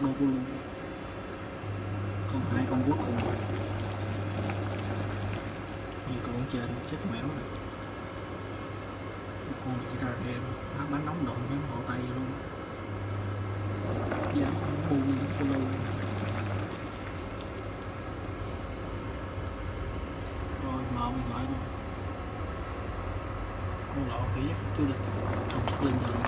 đô cô luôn. Còn hai con cuối cùng như con trên chết mẻo rồi. Con này chỉ ra em bắn nóng độn với hộ tay luôn. Dám bu cô luôn. Rồi mở mình gọi luôn. Con lọ kỹ chưa được không chắc lên đường.